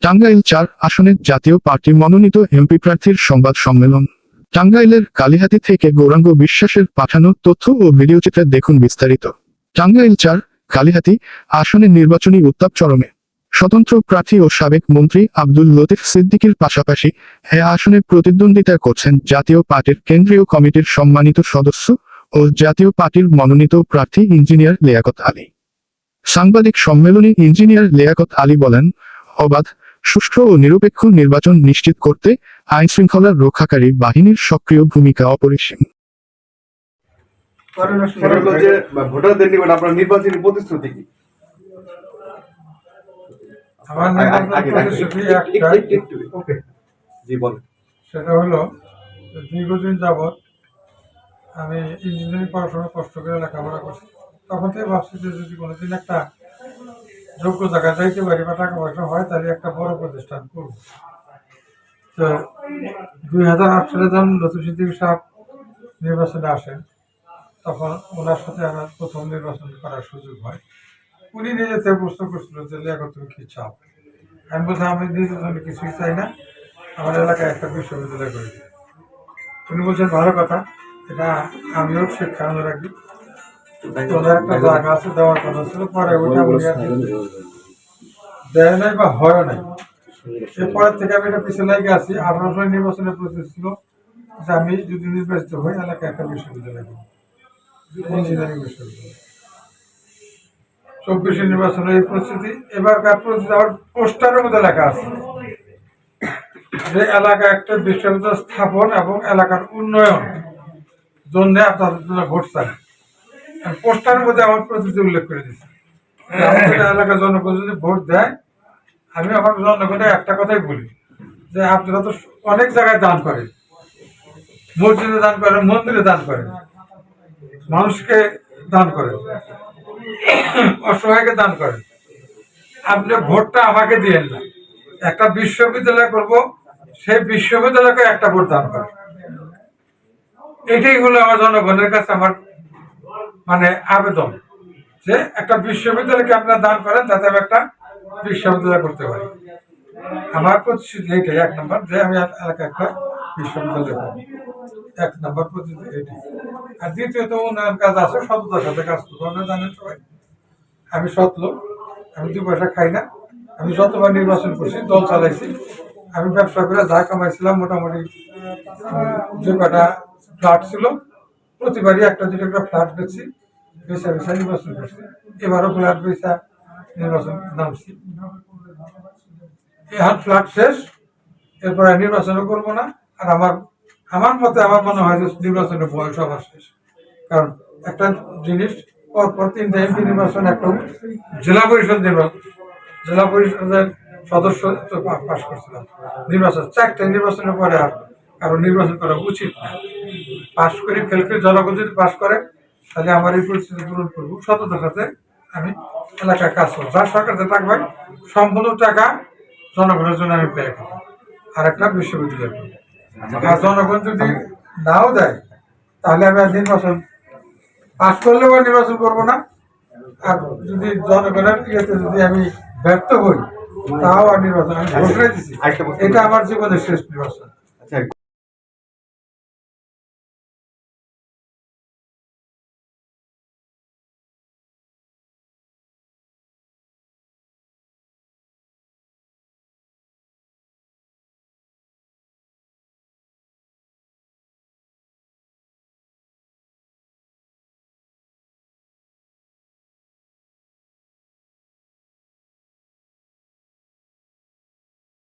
টাঙ্গাইল-৪ আসনের জাতীয় পার্টি মনোনীত এমপি প্রার্থীর সংবাদ সম্মেলন। টাঙ্গাইলের কালিহাতী থেকে গৌরাঙ্গ বিশ্বাসের পাঠানো তথ্য ও ভিডিওচিত্রে দেখুন বিস্তারিত। টাঙ্গাইল-৪ কালিহাতী আসনের নির্বাচনী উত্তাপ চরমে। স্বতন্ত্র প্রার্থী ও সাবেক মন্ত্রী আব্দুল লতিফ সিদ্দিকীর পাশাপাশি এ আসনে প্রতিদ্বন্দ্বিতা করছেন জাতীয় পার্টির কেন্দ্রীয় কমিটির সম্মানিত সদস্য ও জাতীয় পার্টির মনোনীত প্রার্থী ইঞ্জিনিয়ার লিয়াকত আলী। সাংবাদিক সম্মেলনে ইঞ্জিনিয়ার লিয়াকত আলী বলেন, অবাধ, সুষ্ঠু ও নিরপেক্ষ নির্বাচন নিশ্চিত করতে আইনশৃঙ্খলা রক্ষাকারী বাহিনীর সক্রিয় ভূমিকা অপরিসীম। ভোটারদের নিকট আপনার নির্বাচনী প্রতিশ্রুতি কি? আমার নির্বাচনী প্রতিশ্রুতি একটাই, জি বলেন। সেটা হলো দীর্ঘদিন যাবৎ আমি ইঞ্জিনিয়ারিং পড়াশোনা কষ্ট করে লেখাপড়া করছি। তখন থেকে ভাবছি যে যদি কোনোদিন একটা যোগ্য জায়গায় যাইতে পারি বা টাকা পয়সা হয় তাহলে একটা বড় প্রতিষ্ঠান করব। তো 2008 সালে যখন লতিফ সিদ্দিক সাহেব নির্বাচনে আসেন, তখন ওনার সাথে আমার প্রথম নির্বাচন করার সুযোগ হয়। উনি নিজে থেকে প্রশ্ন করছিল যে লিয়াকত তুমি কি চাও? আমি বলছি আমি নিজের জন্য কিছুই চাই না, আমার এলাকায় একটা বিশ্ববিদ্যালয় করে দিই। উনি বলছেন ভালো কথা, এটা আমিও শিক্ষা অনুরাগী, ওনার একটা জায়গা আছে দেওয়ার কথা ছিল, পরে ওইটা দেয় নাই বা হয় নাই। এরপরের থেকে আমি এটা পিছনে লেগে আছি। 18 সালে নির্বাচনের প্রস্তুত ছিল যে আমি যদি নির্বাচিত হই এলাকায় একটা বিশ্ববিদ্যালয় করব, ইঞ্জিনিয়ারিং বিশ্ববিদ্যালয়। 24 নির্বাচনের এই প্রস্তুতি, এবারকার প্রস্তুতি আমার পোস্টারের মধ্যে লেখা আছে যে এলাকায় একটা বিশ্ববিদ্যালয় স্থাপন এবং এলাকার উন্নয়ন জন্য আপনাদের জন্য ভোট চাই। পোস্টারের মধ্যে আমার প্রস্তুতি উল্লেখ করে দিচ্ছি, এলাকার জনগণ যদি ভোট দেয়, আমি আমার জনগণের একটা কথাই বলি যে আপনারা তো অনেক জায়গায় দান করেন, মসজিদে দান করেন, মন্দিরে দান করেন, মানুষকে দান করেন, অসহায়কে দান করেন। আপনি ভোটটা আমাকে দিয়েন না, একটা বিশ্ববিদ্যালয় করব, সেই বিশ্ববিদ্যালয়কে একটা ভোট দান করেন। এটাই হলো আমার জনগণের কাছে আমার মানে আবেদন, যে একটা বিশ্ববিদ্যালয়কে আপনারা দান করেন যাতে আমি একটা বিশ্ববিদ্যালয় করতে পারি। আমার প্রতিশ্রুতি এইটাই, 1 নম্বর, যে আমি এলাকায় একটা বিশ্ববিদ্যালয় করবো, 1 নম্বর প্রতিশ্রুতি এটি। আর দ্বিতীয়ত উন্নয়ন কাজ আছে, সততার সাথে কাজ করবো। আপনারা জানেন সবাই আমি সৎ লোক, আমি 2 পয়সা খাই না। আমি যতবার নির্বাচন করছি, দল চালাইছি, আমি ব্যবসা করে যা কামাইছিলাম মোটামুটি যে কটা ফ্ল্যাট ছিল প্রতিবারই 1-2 করে ফ্ল্যাট বেচছি, বেচা নির্বাচন করছি। এবারও ফ্ল্যাট বেচা নির্বাচন নামছি। এখন ফ্ল্যাট শেষ, এরপরে নির্বাচনও করবো না। আর আমার মতে আমার মনে হয় যে নির্বাচনের বয়স আবার শেষ। কারণ একটা জিনিস, পরপর 3টা এমপি নির্বাচন, একটা জেলা পরিষদ নির্বাচন, জেলা পরিষদের সদস্য পাশ করছিলাম নির্বাচন, 4টা নির্বাচনের পরে আর কারণ নির্বাচন করা উচিত না। পাশ করে ফেল করে জনগণ যদি পাশ করে তাহলে আমার এই পরিস্থিতি পূরণ করবো। সততার সাথে আমি এলাকায় কাজ করবো, যার সরকার যে টাকা পাই সম্পূর্ণ টাকা জনগণের জন্য আমি ব্যয় করবো, আর একটা বিশ্ববিদ্যালয় করবো। আর জনগণ যদি নাও দেয় তাহলে আমি আর নির্বাচন পাশ করলেও নির্বাচন করবো না। আর যদি জনগণের ইয়েতে যদি আমি ব্যর্থ হই তাও আর নির্বাচন আমি ঘোষণা দিচ্ছি, এটা আমার জীবনের শেষ নির্বাচন।